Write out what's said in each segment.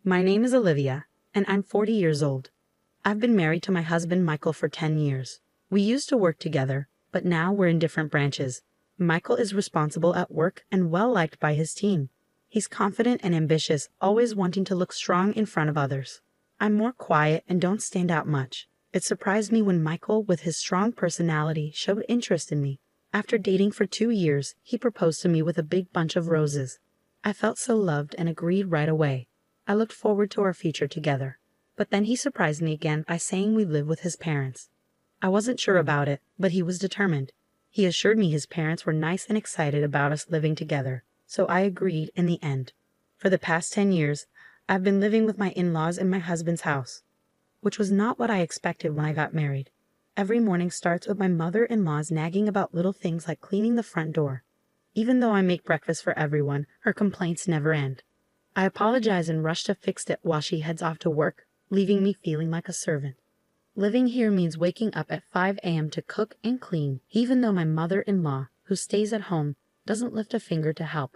My name is Olivia, and I'm 40 years old. I've been married to my husband Michael for 10 years. We used to work together, but now we're in different branches. Michael is responsible at work and well liked by his team. He's confident and ambitious, always wanting to look strong in front of others. I'm more quiet and don't stand out much. It surprised me when Michael, with his strong personality, showed interest in me. After dating for 2 years, he proposed to me with a big bunch of roses. I felt so loved and agreed right away. I looked forward to our future together. But then he surprised me again by saying we live with his parents. I wasn't sure about it, but he was determined. He assured me his parents were nice and excited about us living together, so I agreed in the end. For the past 10 years, I've been living with my in-laws in my husband's house, which was not what I expected when I got married. Every morning starts with my mother-in-law's nagging about little things like cleaning the front door. Even though I make breakfast for everyone, her complaints never end. I apologize and rush to fix it while she heads off to work, leaving me feeling like a servant. Living here means waking up at 5 a.m. to cook and clean, even though my mother-in-law, who stays at home, doesn't lift a finger to help.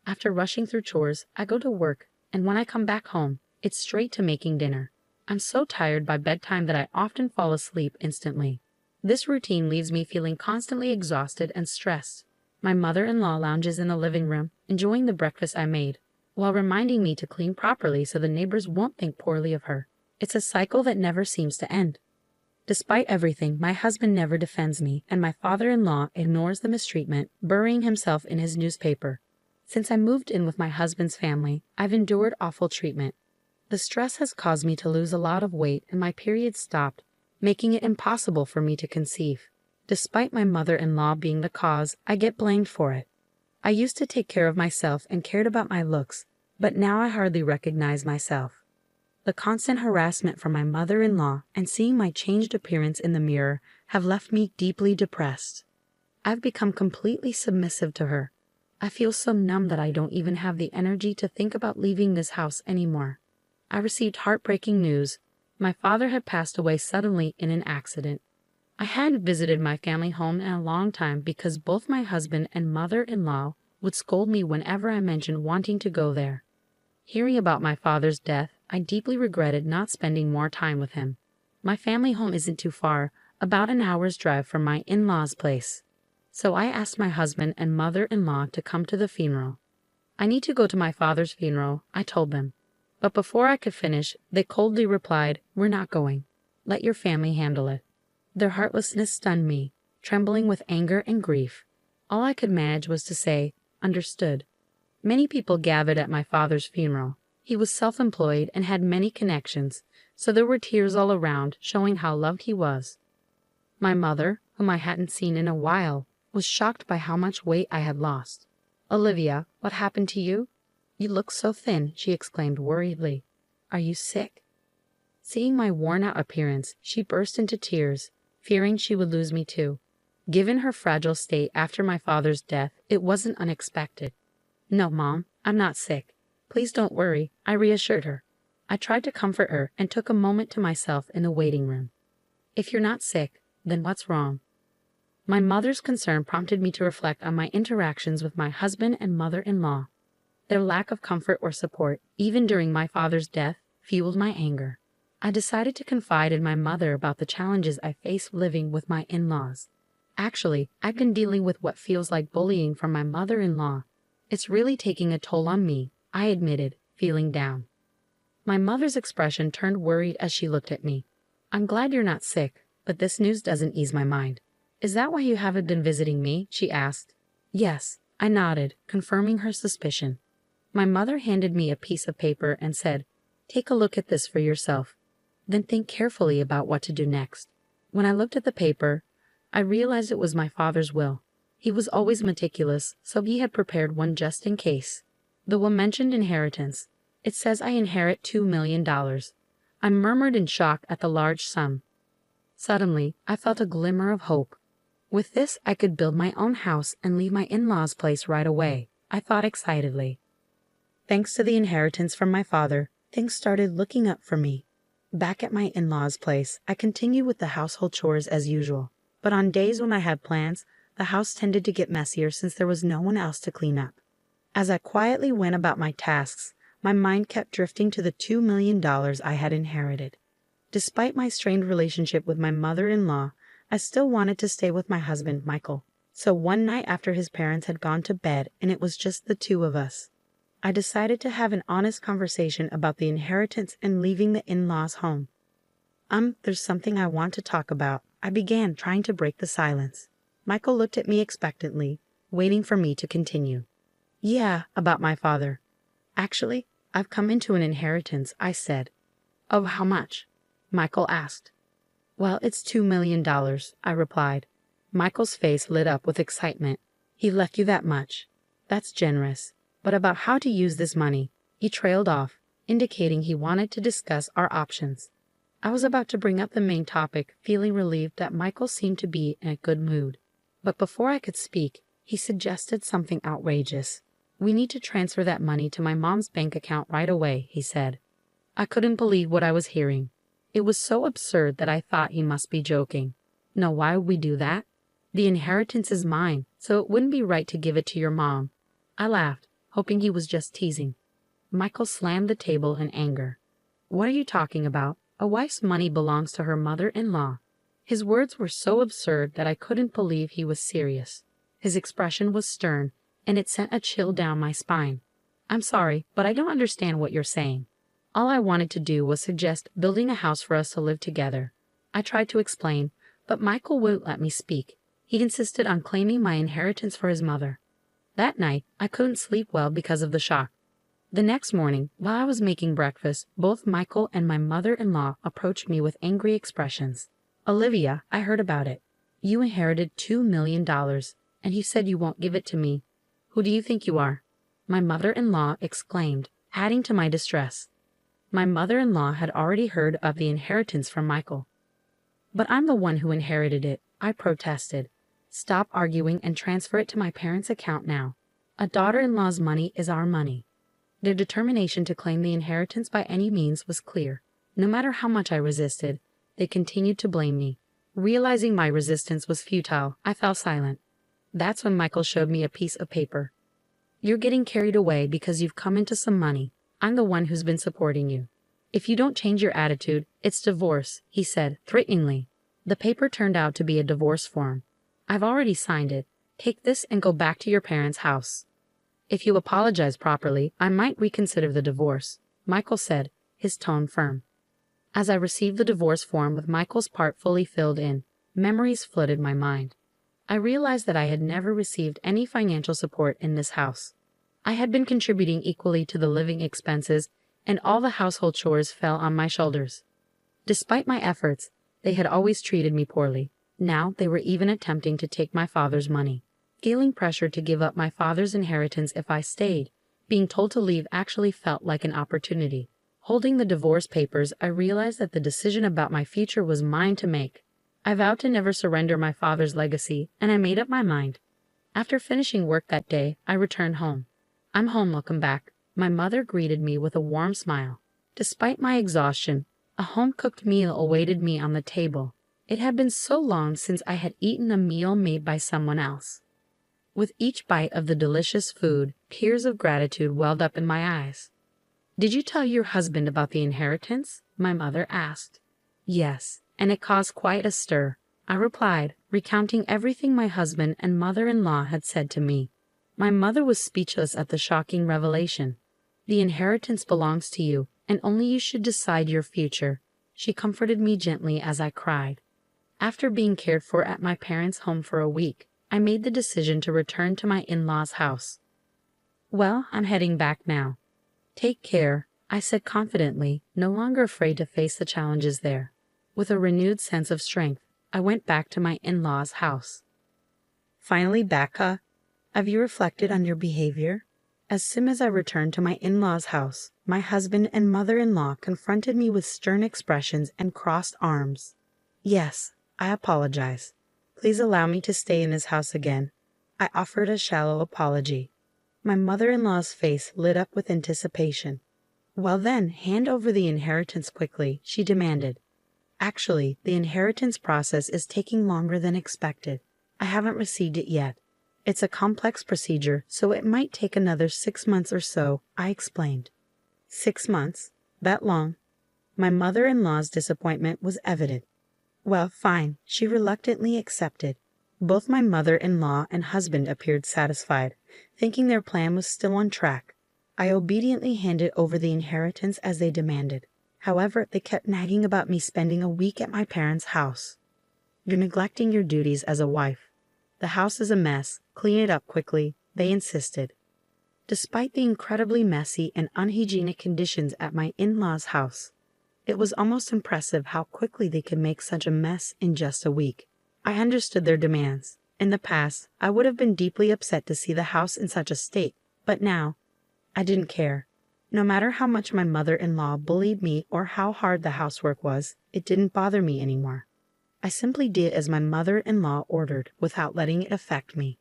After rushing through chores, I go to work, and when I come back home, it's straight to making dinner. I'm so tired by bedtime that I often fall asleep instantly. This routine leaves me feeling constantly exhausted and stressed. My mother-in-law lounges in the living room, enjoying the breakfast I made, while reminding me to clean properly so the neighbors won't think poorly of her. It's a cycle that never seems to end. Despite everything, my husband never defends me, and my father-in-law ignores the mistreatment, burying himself in his newspaper. Since I moved in with my husband's family, I've endured awful treatment. The stress has caused me to lose a lot of weight, and my period stopped, making it impossible for me to conceive. Despite my mother-in-law being the cause, I get blamed for it. I used to take care of myself and cared about my looks, but now I hardly recognize myself. The constant harassment from my mother-in-law and seeing my changed appearance in the mirror have left me deeply depressed. I've become completely submissive to her. I feel so numb that I don't even have the energy to think about leaving this house anymore. I received heartbreaking news. My father had passed away suddenly in an accident. I hadn't visited my family home in a long time because both my husband and mother-in-law would scold me whenever I mentioned wanting to go there. Hearing about my father's death, I deeply regretted not spending more time with him. My family home isn't too far, about an hour's drive from my in-laws' place. So I asked my husband and mother-in-law to come to the funeral. I need to go to my father's funeral, I told them. But before I could finish, they coldly replied, "We're not going. Let your family handle it." Their heartlessness stunned me, trembling with anger and grief. All I could manage was to say, "Understood." Many people gathered at my father's funeral. He was self-employed and had many connections, so there were tears all around, showing how loved he was. My mother, whom I hadn't seen in a while, was shocked by how much weight I had lost. "Olivia, what happened to you? You look so thin," she exclaimed worriedly. "Are you sick?" Seeing my worn-out appearance, she burst into tears, fearing she would lose me too. Given her fragile state after my father's death, it wasn't unexpected. "No, Mom, I'm not sick. Please don't worry," I reassured her. I tried to comfort her and took a moment to myself in the waiting room. "If you're not sick, then what's wrong?" My mother's concern prompted me to reflect on my interactions with my husband and mother-in-law. Their lack of comfort or support, even during my father's death, fueled my anger. I decided to confide in my mother about the challenges I face living with my in-laws. Actually, I've been dealing with what feels like bullying from my mother-in-law. It's really taking a toll on me, I admitted, feeling down. My mother's expression turned worried as she looked at me. "I'm glad you're not sick, but this news doesn't ease my mind." "Is that why you haven't been visiting me?" she asked. "Yes," I nodded, confirming her suspicion. My mother handed me a piece of paper and said, "Take a look at this for yourself. Then think carefully about what to do next." When I looked at the paper, I realized it was my father's will. He was always meticulous, so he had prepared one just in case. The will mentioned inheritance. It says I inherit $2 million. I murmured in shock at the large sum. Suddenly, I felt a glimmer of hope. With this, I could build my own house and leave my in-laws' place right away, I thought excitedly. Thanks to the inheritance from my father, things started looking up for me. Back at my in-laws' place, I continued with the household chores as usual. But on days when I had plans, the house tended to get messier since there was no one else to clean up. As I quietly went about my tasks, My mind kept drifting to the $2 million I had inherited. Despite my strained relationship with my mother-in-law, I still wanted to stay with my husband, Michael. So one night after his parents had gone to bed and it was just the two of us, I decided to have an honest conversation about the inheritance and leaving the in-laws' home. There's something I want to talk about, I began, trying to break the silence. Michael looked at me expectantly, waiting for me to continue. Yeah, about my father. Actually, I've come into an inheritance, I said. Of how much? Michael asked. Well, it's $2 million, I replied. Michael's face lit up with excitement. He left you that much. That's generous. But about how to use this money, he trailed off, indicating he wanted to discuss our options. I was about to bring up the main topic, feeling relieved that Michael seemed to be in a good mood. But before I could speak, he suggested something outrageous. We need to transfer that money to my mom's bank account right away, he said. I couldn't believe what I was hearing. It was so absurd that I thought he must be joking. No, why would we do that? The inheritance is mine, so it wouldn't be right to give it to your mom. I laughed, hoping he was just teasing. Michael slammed the table in anger. What are you talking about? A wife's money belongs to her mother-in-law. His words were so absurd that I couldn't believe he was serious. His expression was stern, and it sent a chill down my spine. I'm sorry, but I don't understand what you're saying. All I wanted to do was suggest building a house for us to live together. I tried to explain, but Michael wouldn't let me speak. He insisted on claiming my inheritance for his mother. That night, I couldn't sleep well because of the shock. The next morning, while I was making breakfast, both Michael and my mother-in-law approached me with angry expressions. Olivia, I heard about it. You inherited $2 million, and you said you won't give it to me. Who do you think you are? My mother-in-law exclaimed, adding to my distress. My mother-in-law had already heard of the inheritance from Michael. But I'm the one who inherited it, I protested. Stop arguing and transfer it to my parents' account now. A daughter-in-law's money is our money. Their determination to claim the inheritance by any means was clear. No matter how much I resisted, they continued to blame me. Realizing my resistance was futile, I fell silent. That's when Michael showed me a piece of paper. You're getting carried away because you've come into some money. I'm the one who's been supporting you. If you don't change your attitude, it's divorce, he said, threateningly. The paper turned out to be a divorce form. I've already signed it. Take this and go back to your parents' house. If you apologize properly, I might reconsider the divorce, Michael said, his tone firm. As I received the divorce form with Michael's part fully filled in, memories flooded my mind. I realized that I had never received any financial support in this house. I had been contributing equally to the living expenses, and all the household chores fell on my shoulders. Despite my efforts, they had always treated me poorly. Now they were even attempting to take my father's money. Feeling pressure to give up my father's inheritance if I stayed, being told to leave actually felt like an opportunity. Holding the divorce papers, I realized that the decision about my future was mine to make. I vowed to never surrender my father's legacy, and I made up my mind. After finishing work that day, I returned home. I'm home, welcome back. My mother greeted me with a warm smile. Despite my exhaustion, a home-cooked meal awaited me on the table. It had been so long since I had eaten a meal made by someone else. With each bite of the delicious food, tears of gratitude welled up in my eyes. Did you tell your husband about the inheritance? My mother asked. Yes, and it caused quite a stir, I replied, recounting everything my husband and mother-in-law had said to me. My mother was speechless at the shocking revelation. The inheritance belongs to you, and only you should decide your future. She comforted me gently as I cried. After being cared for at my parents' home for a week, I made the decision to return to my in-laws' house. Well, I'm heading back now. Take care, I said confidently, no longer afraid to face the challenges there. With a renewed sense of strength, I went back to my in-laws' house. Finally back, huh? Have you reflected on your behavior? As soon as I returned to my in-laws' house, my husband and mother-in-law confronted me with stern expressions and crossed arms. Yes, I apologize. Please allow me to stay in this house again. I offered a shallow apology. My mother-in-law's face lit up with anticipation. Well then, hand over the inheritance quickly, she demanded. Actually, the inheritance process is taking longer than expected. I haven't received it yet. It's a complex procedure, so it might take another 6 months or so, I explained. 6 months? That long? My mother-in-law's disappointment was evident. Well, fine, she reluctantly accepted. Both my mother-in-law and husband appeared satisfied, thinking their plan was still on track. I obediently handed over the inheritance as they demanded. However, they kept nagging about me spending a week at my parents' house. You're neglecting your duties as a wife. The house is a mess. Clean it up quickly, they insisted. Despite the incredibly messy and unhygienic conditions at my in-laws' house, it was almost impressive how quickly they could make such a mess in just a week. I understood their demands. In the past, I would have been deeply upset to see the house in such a state, but now, I didn't care. No matter how much my mother-in-law bullied me or how hard the housework was, it didn't bother me anymore. I simply did as my mother-in-law ordered without letting it affect me.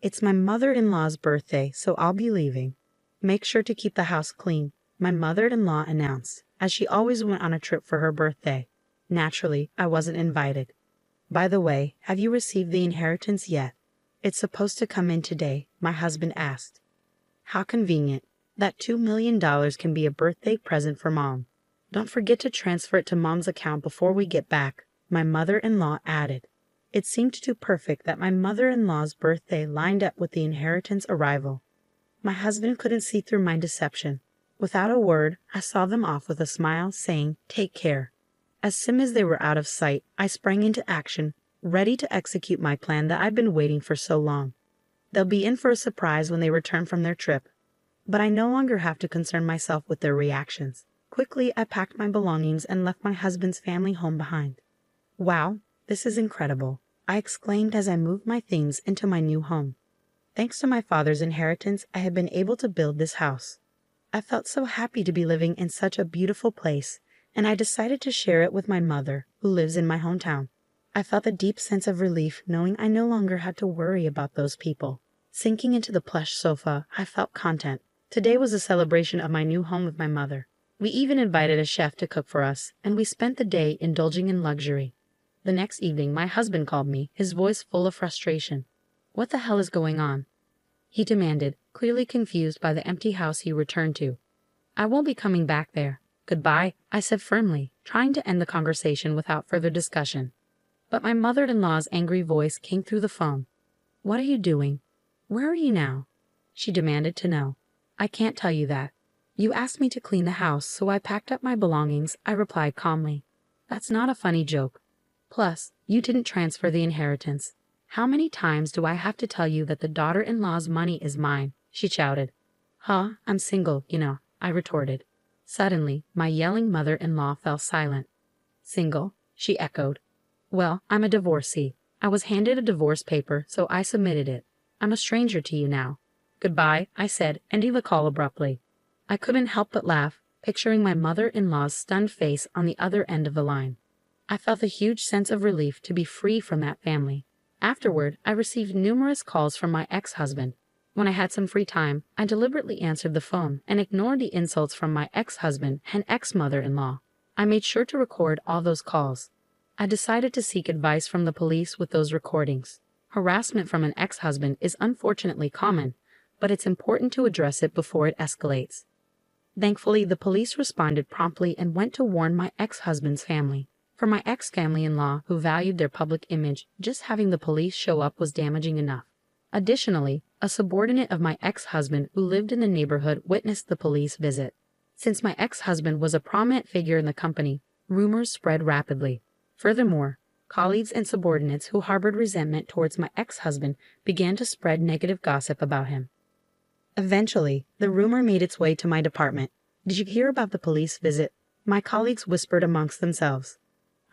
It's my mother-in-law's birthday, so I'll be leaving. Make sure to keep the house clean, my mother-in-law announced, as she always went on a trip for her birthday. Naturally, I wasn't invited. By the way, have you received the inheritance yet? It's supposed to come in today, my husband asked. How convenient. That $2 million can be a birthday present for Mom. Don't forget to transfer it to Mom's account before we get back, my mother-in-law added. It seemed too perfect that my mother-in-law's birthday lined up with the inheritance arrival. My husband couldn't see through my deception. Without a word, I saw them off with a smile, saying, "Take care." As soon as they were out of sight, I sprang into action, ready to execute my plan that I'd been waiting for so long. They'll be in for a surprise when they return from their trip. But I no longer have to concern myself with their reactions. Quickly, I packed my belongings and left my husband's family home behind. Wow, this is incredible, I exclaimed as I moved my things into my new home. Thanks to my father's inheritance, I had been able to build this house. I felt so happy to be living in such a beautiful place, and I decided to share it with my mother, who lives in my hometown. I felt a deep sense of relief knowing I no longer had to worry about those people. Sinking into the plush sofa, I felt content. Today was a celebration of my new home with my mother. We even invited a chef to cook for us, and we spent the day indulging in luxury. The next evening, my husband called me, his voice full of frustration. What the hell is going on? He demanded, clearly confused by the empty house he returned to. I won't be coming back there. Goodbye, I said firmly, trying to end the conversation without further discussion. But my mother-in-law's angry voice came through the phone. What are you doing? Where are you now? She demanded to know. I can't tell you that. You asked me to clean the house, so I packed up my belongings, I replied calmly. That's not a funny joke. Plus, you didn't transfer the inheritance. How many times do I have to tell you that the daughter-in-law's money is mine? She shouted. Huh, I'm single, I retorted. Suddenly, my yelling mother-in-law fell silent. Single? She echoed. Well, I'm a divorcee. I was handed a divorce paper, so I submitted it. I'm a stranger to you now. Goodbye, I said, ending the call abruptly. I couldn't help but laugh, picturing my mother-in-law's stunned face on the other end of the line. I felt a huge sense of relief to be free from that family. Afterward, I received numerous calls from my ex-husband. When I had some free time, I deliberately answered the phone and ignored the insults from my ex-husband and ex-mother-in-law. I made sure to record all those calls. I decided to seek advice from the police with those recordings. Harassment from an ex-husband is unfortunately common, but it's important to address it before it escalates. Thankfully, the police responded promptly and went to warn my ex-husband's family. For my ex-family-in-law, who valued their public image, just having the police show up was damaging enough. Additionally, a subordinate of my ex-husband who lived in the neighborhood witnessed the police visit. Since my ex-husband was a prominent figure in the company, rumors spread rapidly. Furthermore, colleagues and subordinates who harbored resentment towards my ex-husband began to spread negative gossip about him. Eventually, the rumor made its way to my department. Did you hear about the police visit? My colleagues whispered amongst themselves.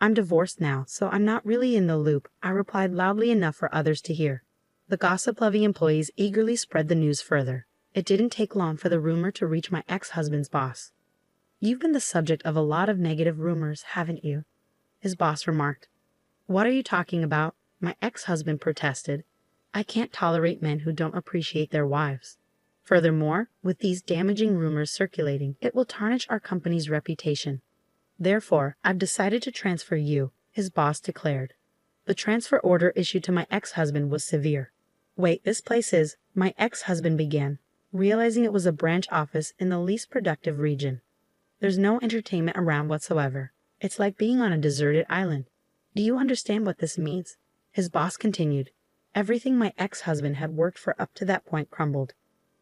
I'm divorced now, so I'm not really in the loop, I replied loudly enough for others to hear. The gossip-loving employees eagerly spread the news further. It didn't take long for the rumor to reach my ex-husband's boss. You've been the subject of a lot of negative rumors, haven't you? His boss remarked. What are you talking about? My ex-husband protested. I can't tolerate men who don't appreciate their wives. Furthermore, with these damaging rumors circulating, it will tarnish our company's reputation. Therefore, I've decided to transfer you, his boss declared. The transfer order issued to my ex-husband was severe. Wait, this place is, my ex-husband began. realizing it was a branch office in the least productive region. There's no entertainment around whatsoever. It's like being on a deserted island. Do you understand what this means? His boss continued. Everything my ex-husband had worked for up to that point crumbled,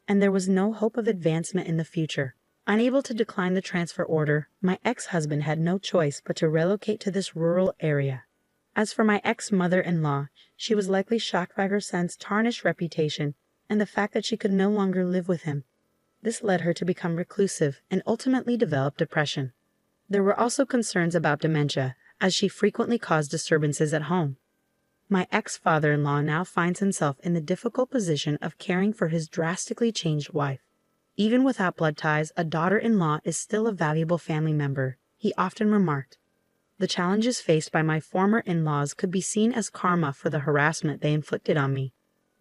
and there was no hope of advancement in the future. Unable to decline the transfer order, my ex-husband had no choice but to relocate to this rural area. As for my ex-mother-in-law, she was likely shocked by her son's tarnished reputation and the fact that she could no longer live with him. This led her to become reclusive and ultimately develop depression. There were also concerns about dementia, as she frequently caused disturbances at home. My ex-father-in-law now finds himself in the difficult position of caring for his drastically changed wife. Even without blood ties, a daughter-in-law is still a valuable family member, he often remarked. The challenges faced by my former in-laws could be seen as karma for the harassment they inflicted on me.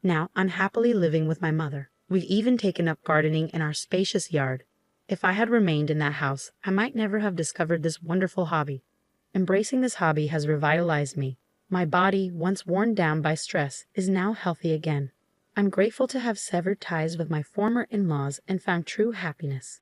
Now I'm happily living with my mother. We've even taken up gardening in our spacious yard. If I had remained in that house, I might never have discovered this wonderful hobby. Embracing this hobby has revitalized me. My body, once worn down by stress, is now healthy again. I'm grateful to have severed ties with my former in-laws and found true happiness.